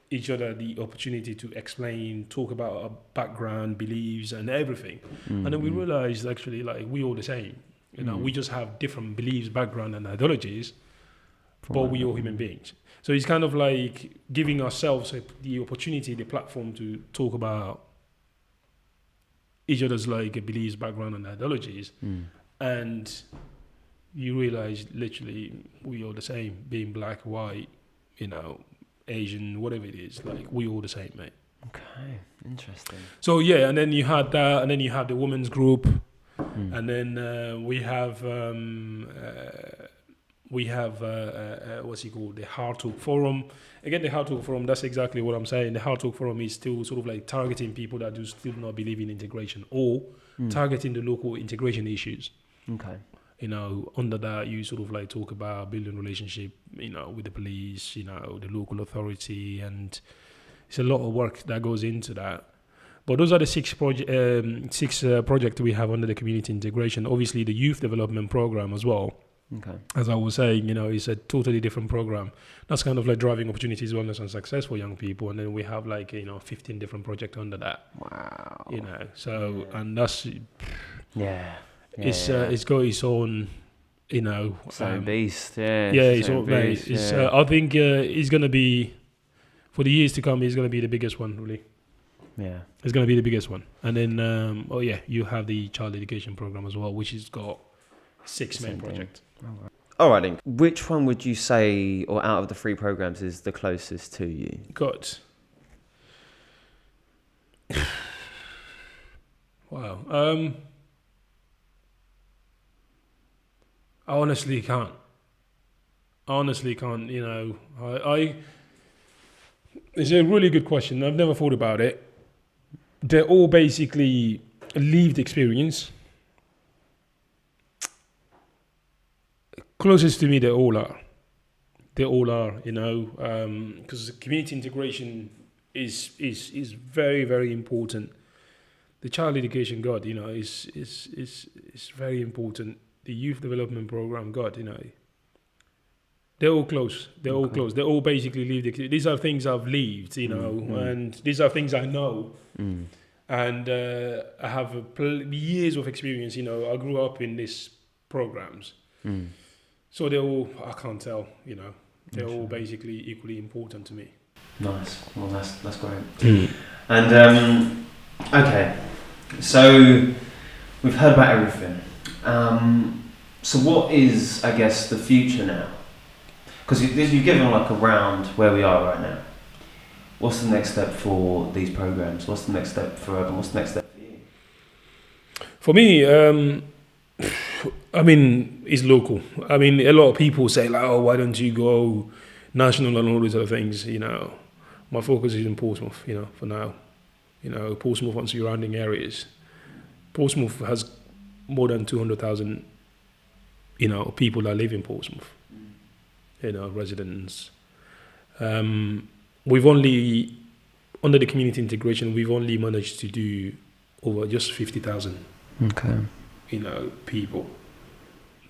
each other the opportunity to explain, talk about our background, beliefs, and everything. And then we realized actually, like, we all the same. You know, we just have different beliefs, background, and ideologies, but we all human beings. So it's kind of like giving ourselves the opportunity, the platform to talk about each other's like beliefs, background, and ideologies. And you realize literally we all the same, being black, white, you know, Asian, whatever it is, like we all the same, mate. Okay, interesting. So yeah, and then you had that, and then you have the women's group, and then we have what's it called, the Hard Talk Forum. Again, the Hard Talk Forum, that's exactly what I'm saying. The Hard Talk Forum is still sort of like targeting people that do still not believe in integration, or targeting the local integration issues. Okay. You know, under that, you sort of like talk about building relationship, you know, with the police, you know, the local authority, and it's a lot of work that goes into that. But those are the 6 projects we have under the community integration. Obviously, the youth development program as well. Okay. As I was saying, you know, it's a totally different program. That's kind of like driving opportunities, wellness, and success for young people. And then we have like, you know, 15 different projects under that. Wow. You know, so, and that's... Yeah. It's got its own, you know, beast, yeah. Yeah, it's all beast. I think it's gonna be, for the years to come, it's gonna be the biggest one, really. Yeah, it's gonna be the biggest one. And then, you have the child education program as well, which has got 6 main projects. All right, then. Which one would you say, or out of the 3 programs, is the closest to you? God. Wow. I honestly can't. You know, it's a really good question. I've never thought about it. They're all basically lived experience. Closest to me, they all are. You know, because community integration is very, very important. The child education, God, you know, is very important. The youth development program, God, you know, they're all close. They're all close. They're all basically lived. These are things I've lived, you know, and these are things I know. And I have years of experience, you know. I grew up in these programs. So they're all, I can't tell, you know, they're all basically equally important to me. Nice. Well, that's great. And, okay, so we've heard about everything. So what is, I guess, the future now? Because you've given like a round where we are right now. What's the next step for these programs? What's the next step for Urban? What's the next step for you? For me, I mean, it's local. I mean, a lot of people say like, oh, why don't you go national and all these other things, you know. My focus is in Portsmouth, you know, for now. You know, Portsmouth and surrounding areas. Portsmouth has more than 200,000, you know, people that live in Portsmouth, you know, residents. We've only, under the community integration, we've only managed to do over just 50,000, you know, people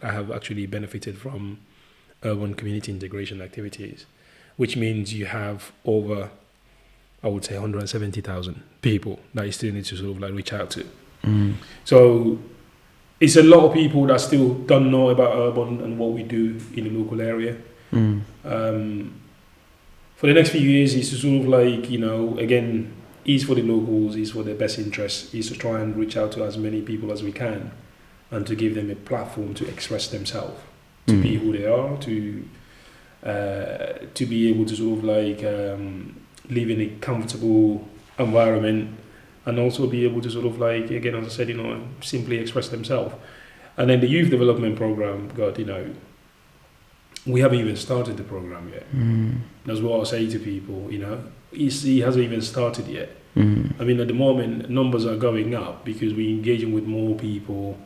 that have actually benefited from urban community integration activities, which means you have over, I would say, 170,000 people that you still need to sort of like reach out to. So it's a lot of people that still don't know about Urban and what we do in the local area. For the next few years, it's to sort of like, you know, again, is for the locals, is for their best interests, is to try and reach out to as many people as we can and to give them a platform to express themselves, to be who they are, to be able to sort of like live in a comfortable environment, and also be able to sort of like, again, as I said, you know, simply express themselves. And then the youth development program, God, you know, we haven't even started the program yet. That's what I'll say to people, you know, he hasn't even started yet. I mean, at the moment, numbers are going up because we're engaging with more people.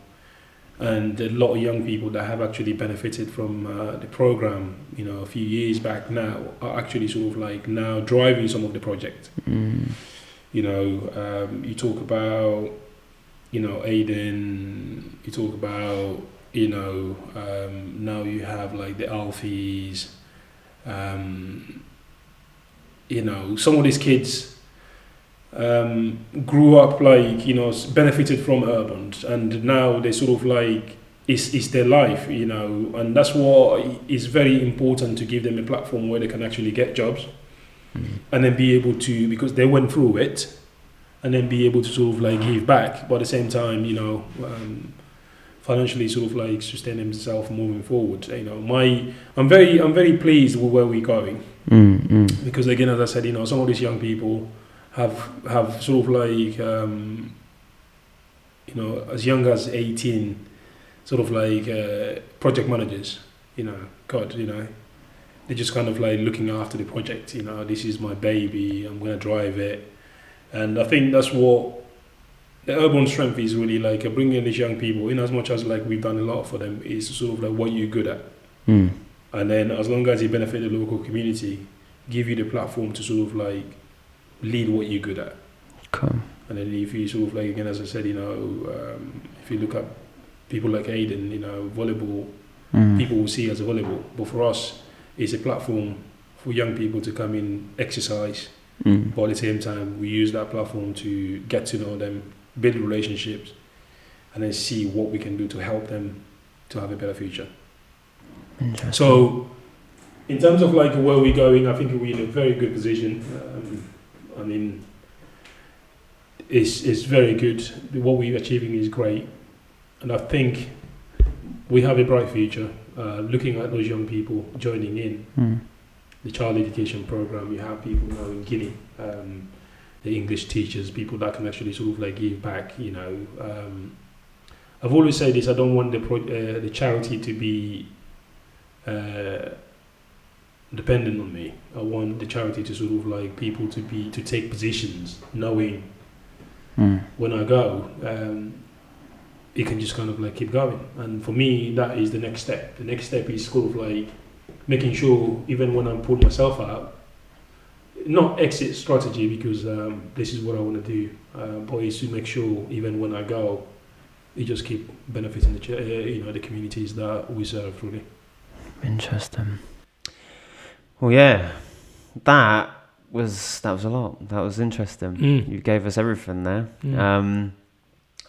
and a lot of young people that have actually benefited from the program, a few years back now, are actually sort of like now driving some of the project. You talk about, Aiden, you talk about, now you have like the Alfies, some of these kids grew up like, benefited from URBOND, and now they sort of like, it's their life, and that's what is very important, to give them a platform where they can actually get jobs, and then be able to, because they went through it, and then be able to sort of like give back, but at the same time, financially sort of like sustain themselves moving forward. I'm very pleased with where we're going, because again, as I said, some of these young people have sort of like, as young as 18, sort of like project managers, they're just kind of like looking after the project, this is my baby, I'm going to drive it. And I think that's what the URBOND strength is, really like bringing these young people in, as much as like we've done a lot for them, is sort of like what you're good at. And then as long as you benefit the local community, give you the platform to sort of like lead what you're good at. Okay. And then if you sort of like, again, as I said, if you look at people like Aiden, volleyball, people will see as a volleyball. But for us, it's a platform for young people to come in, exercise, but at the same time, we use that platform to get to know them, build relationships, and then see what we can do to help them to have a better future. Interesting. So, in terms of like where we're going, I think we're in a very good position. I mean, it's very good. What we're achieving is great, and I think we have a bright future. Looking at those young people joining in the child education program, you have people now in Guinea, the English teachers, people that can actually sort of like give back. I've always said this: I don't want the charity to be dependent on me. I want the charity to sort of like people to take positions, knowing when I go, it can just kind of like keep going. And for me, that is the next step. The next step is sort of like making sure, even when I'm putting myself out, not exit strategy, because this is what I want to do, but is to make sure even when I go, it just keep benefiting the communities that we serve, really. Interesting. Well, yeah, that was a lot. That was interesting. You gave us everything there.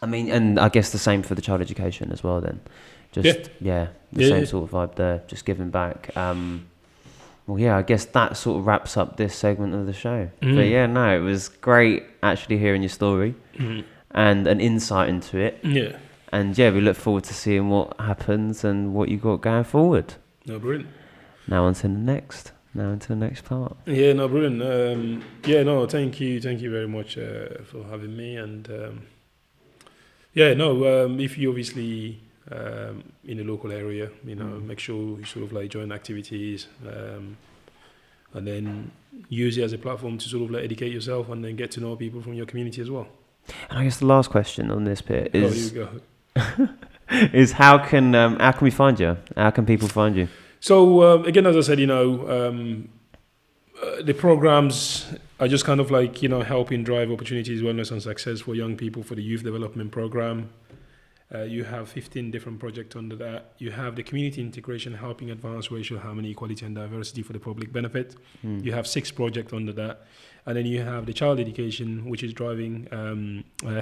I mean, and I guess the same for the child education as well then. Just, same sort of vibe there, just giving back. Well, yeah, I guess that sort of wraps up this segment of the show. But yeah, no, it was great actually hearing your story and an insight into it. Yeah. And yeah, we look forward to seeing what happens and what you got going forward. No, brilliant. Now on to the next part. Yeah, no, brilliant. Thank you very much for having me. And if you obviously in the local area, make sure you sort of like join activities, and then use it as a platform to sort of like educate yourself and then get to know people from your community as well. And I guess the last question on this bit is, here we go. is how can we find you? How can people find you? So again, as I said, the programs are just kind of like helping drive opportunities, wellness, and success for young people for the youth development program. You have 15 different projects under that. You have the community integration, helping advance racial harmony, equality, and diversity for the public benefit. You have 6 projects under that. And then you have the child education, which is driving,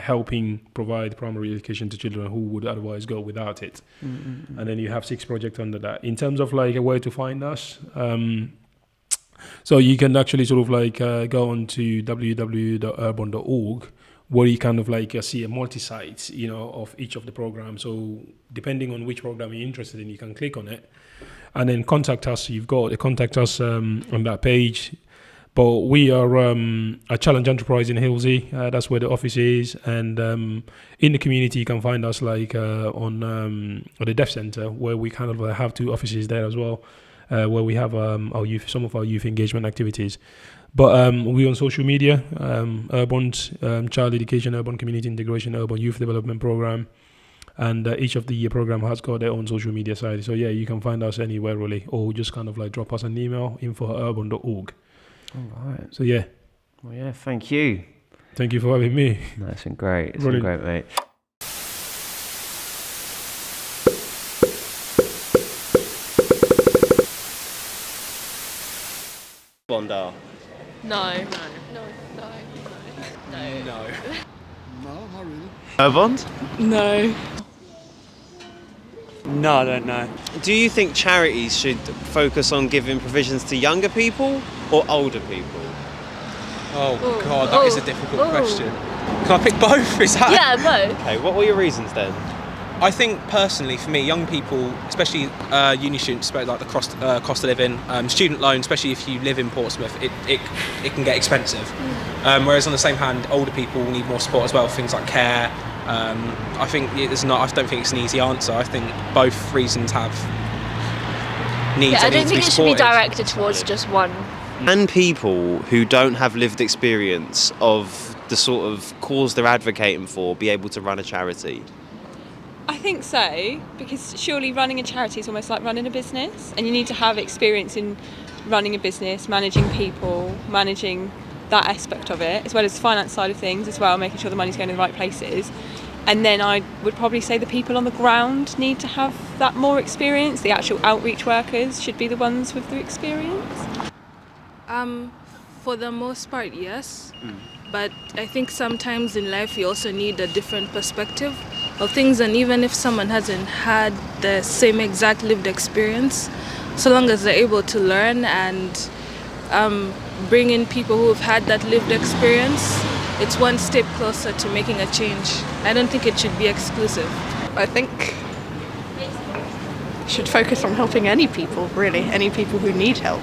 helping provide primary education to children who would otherwise go without it. And then you have 6 projects under that. In terms of like a way to find us, so you can actually sort of like go on to www.urbond.org, where you kind of like see a multi-site, of each of the programs. So depending on which program you're interested in, you can click on it and then contact us. You've got to contact us on that page. But we are a Challenge Enterprise in Hillsey. That's where the office is. And in the community, you can find us like on the Deaf Centre, where we kind of have 2 offices there as well, where we have some of our youth engagement activities. But we're on social media, URBOND Child Education, URBOND Community Integration, URBOND Youth Development Program. And each of the program has got their own social media site. So yeah, you can find us anywhere really, or just kind of like drop us an email, info@urbond.org. All right. So yeah. Well, yeah, thank you. Thank you for having me. No, it's been great. It's Brilliant. been great, mate. Bondar. No. No, not really. Urbond? No. No, I don't know. Do you think charities should focus on giving provisions to younger people or older people? Oh God, that is a difficult question. Can I pick both? Is that? Yeah, both. Okay, what were your reasons then? I think personally, for me, young people, especially uni students, like the cost of living, student loan, especially if you live in Portsmouth, it can get expensive. Whereas on the same hand, older people need more support as well, things like care. I think it's not. I don't think it's an easy answer. I think both reasons have needs. Yeah, I that don't need to think be it should be supported. directed towards just one. And people who don't have lived experience of the sort of cause they're advocating for be able to run a charity? I think so, because surely running a charity is almost like running a business, and you need to have experience in running a business, managing people, managing that aspect of it, as well as the finance side of things as well, making sure the money's going in the right places. And then I would probably say the people on the ground need to have that more experience. The actual outreach workers should be the ones with the experience. For the most part, yes. But I think sometimes in life you also need a different perspective of things, and even if someone hasn't had the same exact lived experience, so long as they're able to learn and bring in people who have had that lived experience, it's one step closer to making a change. I don't think it should be exclusive. I think should focus on helping any people, really, any people who need help.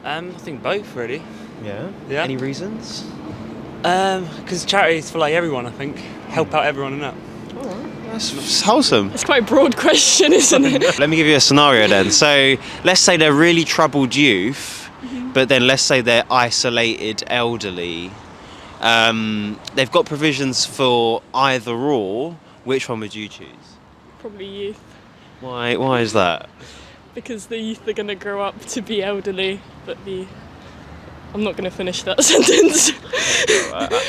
I think both really. Yeah? Yeah. Any reasons? Because charity is for like everyone. I think help out everyone and that. That's wholesome. It's quite a broad question, isn't it? Let me give you a scenario then. So let's say they're really troubled youth, but then let's say they're isolated elderly. They've got provisions for either or. Which one would you choose? Probably youth, Why is that? because the youth are going to grow up to be elderly, but I'm not going to finish that sentence.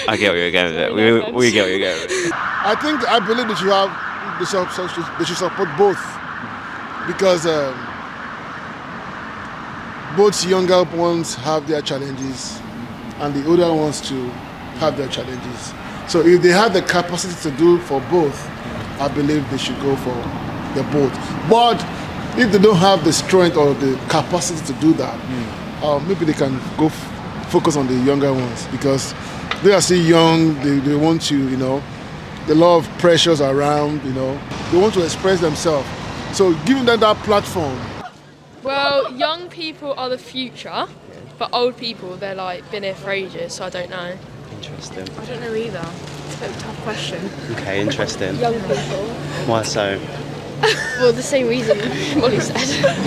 I get what you're going with it. We get what you're going with it. I believe they should support both, because both younger ones have their challenges and the older ones too have their challenges. So if they have the capacity to do for both, I believe they should go for the both. But if they don't have the strength or the capacity to do that, maybe they can go focus on the younger ones, because they are still young. They want to, the lot of pressures around, they want to express themselves. So giving them that platform. Well, young people are the future, but old people, they're like been here for ages, so I don't know. Interesting. I don't know either. It's a bit of a tough question. Okay, interesting. Young people. Why so? Well, the same reason Molly said.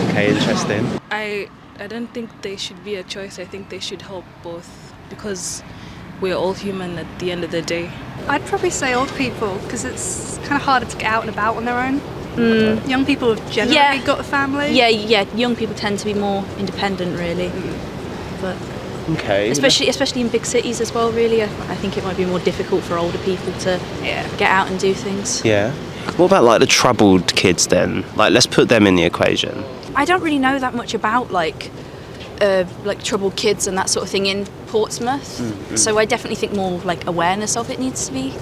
Okay, interesting. I don't think they should be a choice. I think they should help both, because we're all human at the end of the day. I'd probably say old people, because it's kind of harder to get out and about on their own. Young people have generally got a family. Yeah, young people tend to be more independent, really. But Okay. especially in big cities as well, really. I think it might be more difficult for older people to get out and do things. Yeah. What about like the troubled kids then? Like, let's put them in the equation. I don't really know that much about like troubled kids and that sort of thing in Portsmouth. So I definitely think more like awareness of it needs to be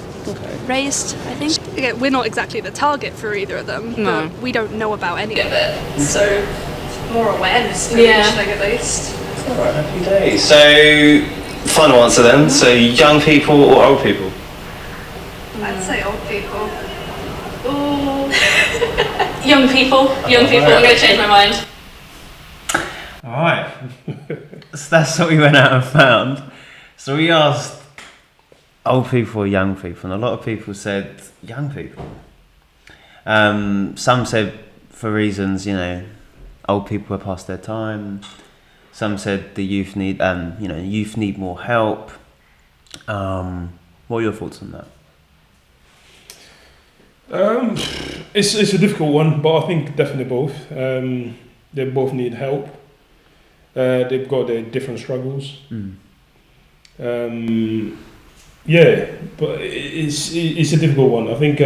raised, I think. Yeah, we're not exactly the target for either of them, No. but we don't know about any of it. So more awareness to reach them at least. Alright, happy days. So, final answer then. So, young people or old people? I'd say old people. Young people, I'm going to change my mind. Alright. So that's what we went out and found. So we asked old people or young people, and a lot of people said young people. Some said for reasons, old people are past their time. Some said the youth need more help. What are your thoughts on that? It's a difficult one, but I think definitely both. They both need help. They've got their different struggles. Yeah, but it's a difficult one. I think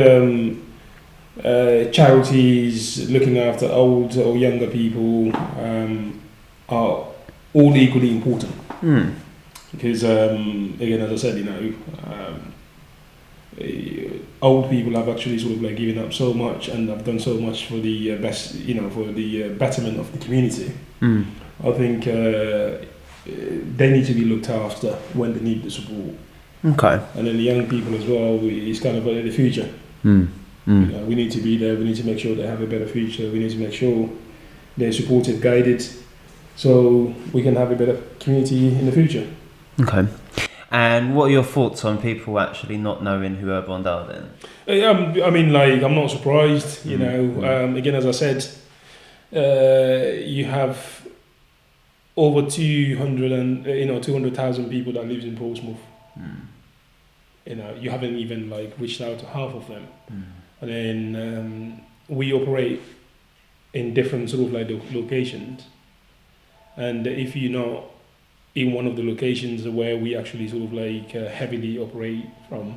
charities looking after old or younger people are all equally important. Because again, as I said, old people have actually sort of like given up so much and have done so much for the best, for the betterment of the community. I think they need to be looked after when they need the support. Okay. And then the young people as well, it's kind of the future. We need to be there. We need to make sure they have a better future. We need to make sure they're supported, guided, so we can have a better community in the future. Okay. And what are your thoughts on people actually not knowing who URBOND are then? I mean, I'm not surprised, again, as I said, you have over 200,000 people that lives in Portsmouth. You haven't even reached out to half of them. And then we operate in different sort of locations. And if you're not in one of the locations where we actually sort of heavily operate from,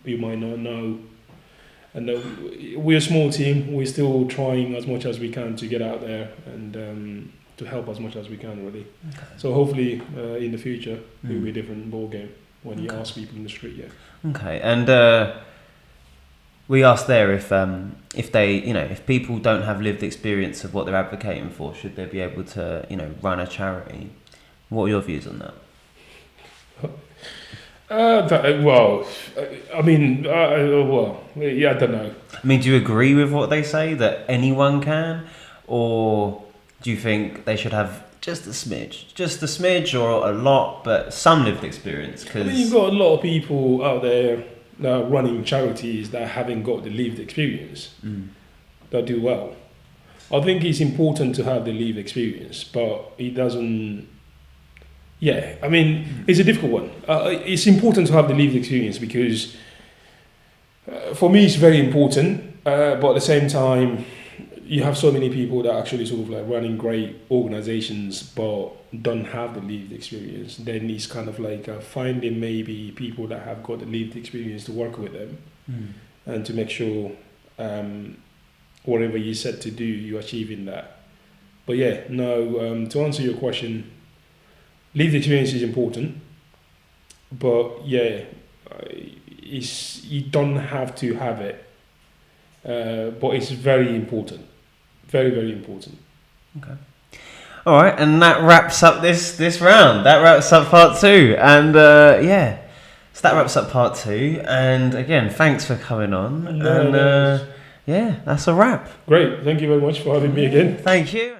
you might not know. And we're a small team. We're still trying as much as we can to get out there and to help as much as we can, really. Okay. So hopefully in the future it will be a different ball game when you ask people in the street. Okay. And we asked there if they, if people don't have lived experience of what they're advocating for, should they be able to, run a charity? What are your views on that? I don't know. I mean, do you agree with what they say, that anyone can? Or do you think they should have just a smidge or a lot, but some lived experience? Cause you've got a lot of people out there that are running charities that haven't got the lived experience that do well. I think it's important to have the lived experience, but it doesn't. Yeah, I mean, it's a difficult one. It's important to have the lived experience because for me it's very important, but at the same time, you have so many people that actually sort of running great organizations but don't have the lived experience. Then it's kind of finding maybe people that have got the lived experience to work with them and to make sure whatever you set to do, you're achieving that. But to answer your question, lived experience is important, but you don't have to have it, but it's very important. Very, very important. Okay. All right, and that wraps up this round. That wraps up part 2, and so that wraps up part 2. And again, thanks for coming on. That's a wrap. Great, thank you very much for having me again. Thank you.